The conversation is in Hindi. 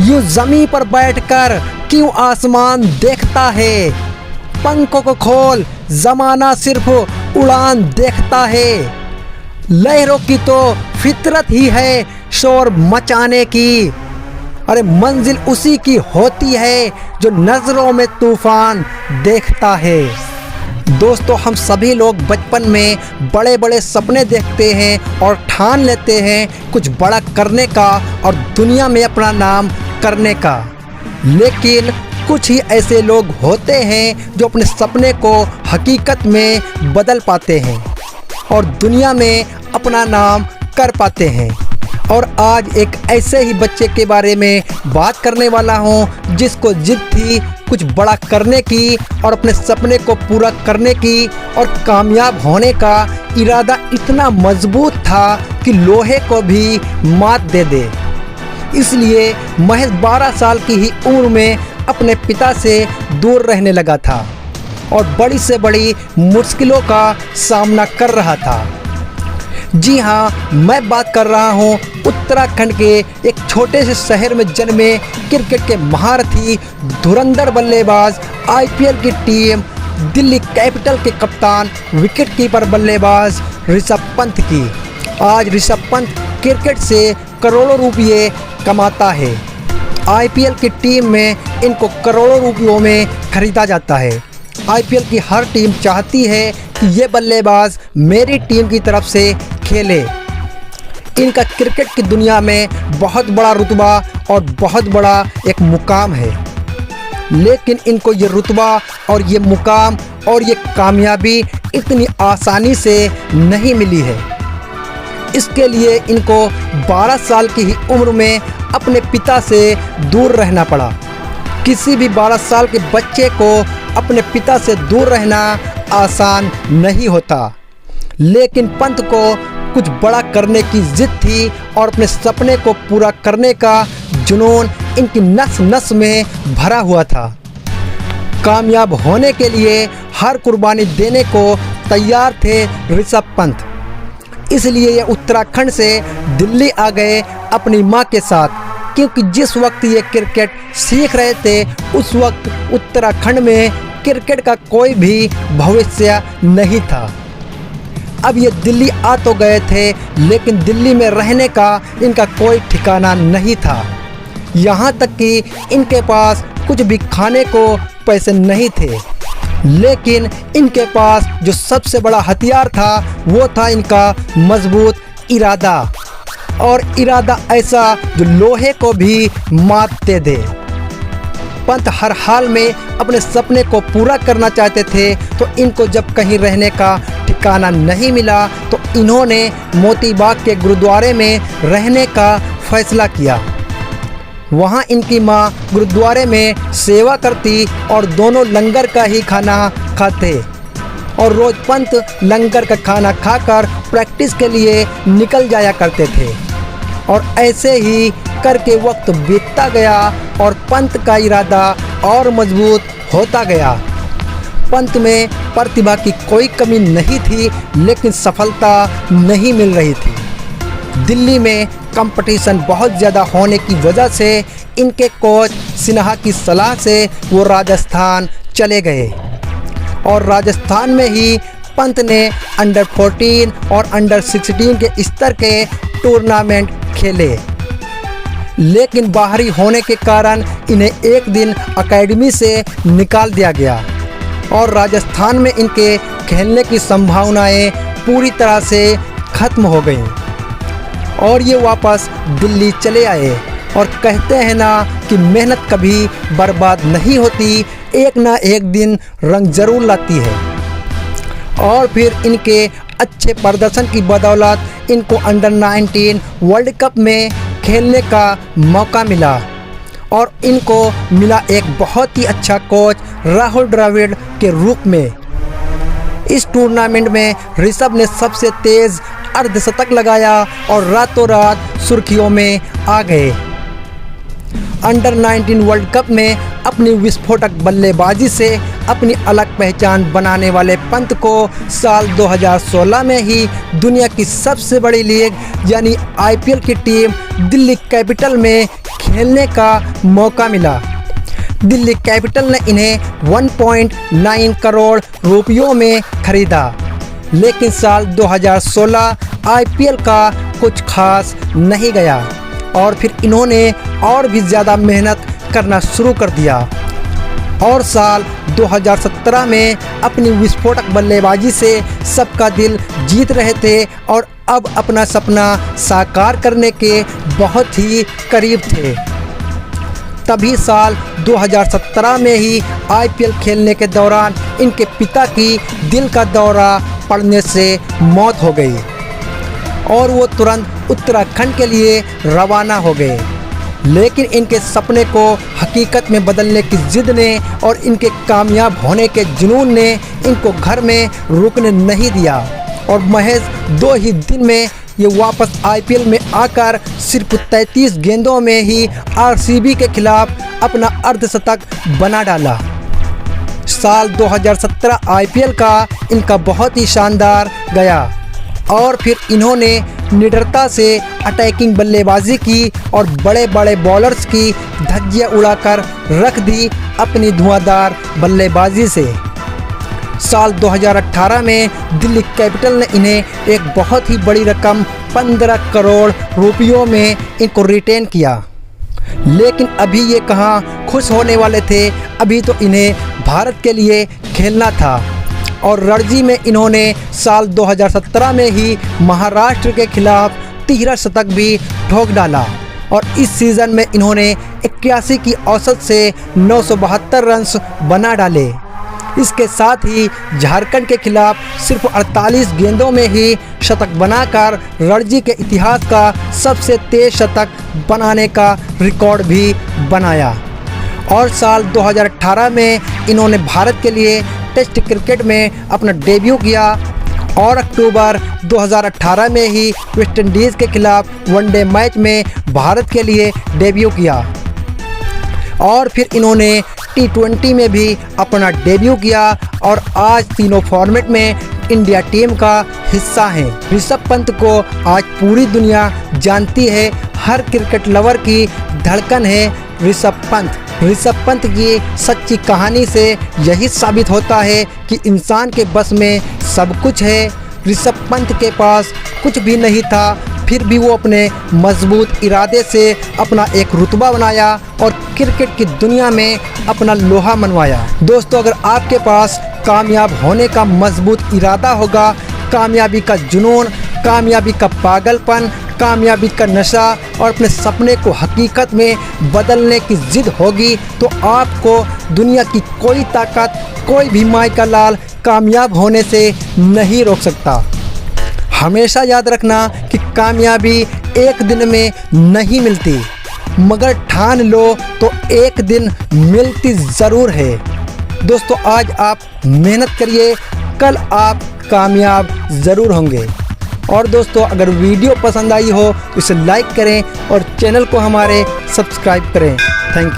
यूं जमीन पर बैठकर क्यों आसमान देखता है। पंखों को खोल, जमाना सिर्फ उड़ान देखता है। लहरों की तो फितरत ही है शोर मचाने की। अरे मंजिल उसी की होती है जो नजरों में तूफान देखता है। दोस्तों, हम सभी लोग बचपन में बड़े बड़े सपने देखते हैं और ठान लेते हैं कुछ बड़ा करने का और दुनिया में अपना नाम करने का। लेकिन कुछ ही ऐसे लोग होते हैं जो अपने सपने को हकीकत में बदल पाते हैं और दुनिया में अपना नाम कर पाते हैं। और आज एक ऐसे ही बच्चे के बारे में बात करने वाला हूँ जिसको जिद थी कुछ बड़ा करने की और अपने सपने को पूरा करने की, और कामयाब होने का इरादा इतना मजबूत था कि लोहे को भी मात दे दे। इसलिए महज 12 साल की ही उम्र में अपने पिता से दूर रहने लगा था और बड़ी से बड़ी मुश्किलों का सामना कर रहा था। जी हाँ, मैं बात कर रहा हूँ उत्तराखंड के एक छोटे से शहर में जन्मे क्रिकेट के महारथी धुरंधर बल्लेबाज, आईपीएल की टीम दिल्ली कैपिटल के कप्तान, विकेटकीपर बल्लेबाज ऋषभ पंत की। आज ऋषभ पंत क्रिकेट से करोड़ों रुपये कमाता है। आईपीएल की टीम में इनको करोड़ों रुपयों में खरीदा जाता है। आईपीएल की हर टीम चाहती है कि ये बल्लेबाज मेरी टीम की तरफ से खेले। इनका क्रिकेट की दुनिया में बहुत बड़ा रुतबा और बहुत बड़ा एक मुकाम है। लेकिन इनको ये रुतबा और ये मुकाम और ये कामयाबी इतनी आसानी से नहीं मिली है। इसके लिए इनको 12 साल की ही उम्र में अपने पिता से दूर रहना पड़ा। किसी भी 12 साल के बच्चे को अपने पिता से दूर रहना आसान नहीं होता। लेकिन पंत को कुछ बड़ा करने की जिद थी और अपने सपने को पूरा करने का जुनून इनकी नस नस में भरा हुआ था। कामयाब होने के लिए हर कुर्बानी देने को तैयार थे ऋषभ पंत। इसलिए ये उत्तराखंड से दिल्ली आ गए अपनी मां के साथ, क्योंकि जिस वक्त ये क्रिकेट सीख रहे थे उस वक्त उत्तराखंड में क्रिकेट का कोई भी भविष्य नहीं था। अब ये दिल्ली आ तो गए थे, लेकिन दिल्ली में रहने का इनका कोई ठिकाना नहीं था। यहाँ तक कि इनके पास कुछ भी खाने को पैसे नहीं थे। लेकिन इनके पास जो सबसे बड़ा हथियार था वो था इनका मजबूत इरादा, और इरादा ऐसा जो लोहे को भी मात दे दे। पंत हर हाल में अपने सपने को पूरा करना चाहते थे, तो इनको जब कहीं रहने का ठिकाना नहीं मिला तो इन्होंने मोती बाग के गुरुद्वारे में रहने का फैसला किया। वहाँ इनकी माँ गुरुद्वारे में सेवा करती और दोनों लंगर का ही खाना खाते, और रोज़ पंत लंगर का खाना खाकर प्रैक्टिस के लिए निकल जाया करते थे। और ऐसे ही करके वक्त बीतता गया और पंत का इरादा और मजबूत होता गया। पंत में प्रतिभा की कोई कमी नहीं थी, लेकिन सफलता नहीं मिल रही थी। दिल्ली में कंपटीशन बहुत ज़्यादा होने की वजह से इनके कोच सिन्हा की सलाह से वो राजस्थान चले गए, और राजस्थान में ही पंत ने अंडर 14 और अंडर 16 के स्तर के टूर्नामेंट खेले। लेकिन बाहरी होने के कारण इन्हें एक दिन एकेडमी से निकाल दिया गया और राजस्थान में इनके खेलने की संभावनाएं पूरी तरह से ख़त्म हो गईं, और ये वापस दिल्ली चले आए। और कहते हैं ना कि मेहनत कभी बर्बाद नहीं होती, एक ना एक दिन रंग ज़रूर लाती है। और फिर इनके अच्छे प्रदर्शन की बदौलत इनको अंडर 19 वर्ल्ड कप में खेलने का मौका मिला, और इनको मिला एक बहुत ही अच्छा कोच राहुल द्रविड़ के रूप में। इस टूर्नामेंट में ऋषभ ने सबसे तेज़ अर्धशतक लगाया और रातों रात सुर्खियों में आ गए। अंडर 19 वर्ल्ड कप में अपनी विस्फोटक बल्लेबाजी से अपनी अलग पहचान बनाने वाले पंत को साल 2016 में ही दुनिया की सबसे बड़ी लीग यानी आईपीएल की टीम दिल्ली कैपिटल में खेलने का मौका मिला। दिल्ली कैपिटल ने इन्हें 1.9 करोड़ रुपयों में खरीदा, लेकिन साल 2016 आईपीएल का कुछ खास नहीं गया और फिर इन्होंने और भी ज़्यादा मेहनत करना शुरू कर दिया और साल 2017 में अपनी विस्फोटक बल्लेबाजी से सबका दिल जीत रहे थे और अब अपना सपना साकार करने के बहुत ही करीब थे। तभी साल 2017 में ही आईपीएल खेलने के दौरान इनके पिता की दिल का दौरा पड़ने से मौत हो गई और वो तुरंत उत्तराखंड के लिए रवाना हो गए। लेकिन इनके सपने को हकीकत में बदलने की जिद ने और इनके कामयाब होने के जुनून ने इनको घर में रुकने नहीं दिया और महज 2 ही दिन में ये वापस आईपीएल में आकर सिर्फ 33 गेंदों में ही आरसीबी के खिलाफ अपना अर्धशतक बना डाला। साल 2017 आईपीएल का इनका बहुत ही शानदार गया और फिर इन्होंने निडरता से अटैकिंग बल्लेबाजी की और बड़े बड़े बॉलर्स की धज्जियां उड़ाकर रख दी अपनी धुआंधार बल्लेबाजी से। साल 2018 में दिल्ली कैपिटल ने इन्हें एक बहुत ही बड़ी रकम 15 करोड़ रुपयों में इनको रिटेन किया, लेकिन अभी ये कहाँ खुश होने वाले थे। अभी तो इन्हें भारत के लिए खेलना था और रणजी में इन्होंने साल 2017 में ही महाराष्ट्र के खिलाफ 13 शतक भी ठोक डाला और इस सीज़न में इन्होंने 81 की औसत से 972 रन बना डाले। इसके साथ ही झारखंड के खिलाफ सिर्फ 48 गेंदों में ही शतक बनाकर रणजी के इतिहास का सबसे तेज शतक बनाने का रिकॉर्ड भी बनाया और साल 2018 में इन्होंने भारत के लिए टेस्ट क्रिकेट में अपना डेब्यू किया और अक्टूबर 2018 में ही वेस्टइंडीज़ के खिलाफ वनडे मैच में भारत के लिए डेब्यू किया और फिर इन्होंने T20 में भी अपना डेब्यू किया और आज तीनों फॉर्मेट में इंडिया टीम का हिस्सा हैं। ऋषभ पंत को आज पूरी दुनिया जानती है, हर क्रिकेट लवर की धड़कन है ऋषभ पंत। ऋषभ पंत की सच्ची कहानी से यही साबित होता है कि इंसान के बस में सब कुछ है। ऋषभ पंत के पास कुछ भी नहीं था, फिर भी वो अपने मजबूत इरादे से अपना एक रुतबा बनाया और क्रिकेट की दुनिया में अपना लोहा मनवाया। दोस्तों, अगर आपके पास कामयाब होने का मजबूत इरादा होगा, कामयाबी का जुनून, कामयाबी का पागलपन, कामयाबी का नशा और अपने सपने को हकीकत में बदलने की जिद होगी, तो आपको दुनिया की कोई ताकत, कोई भी माई का लाल कामयाब होने से नहीं रोक सकता। हमेशा याद रखना कि कामयाबी एक दिन में नहीं मिलती, मगर ठान लो तो एक दिन मिलती ज़रूर है। दोस्तों, आज आप मेहनत करिए, कल आप कामयाब ज़रूर होंगे। और दोस्तों, अगर वीडियो पसंद आई हो तो इसे लाइक करें और चैनल को हमारे सब्सक्राइब करें। Thank you.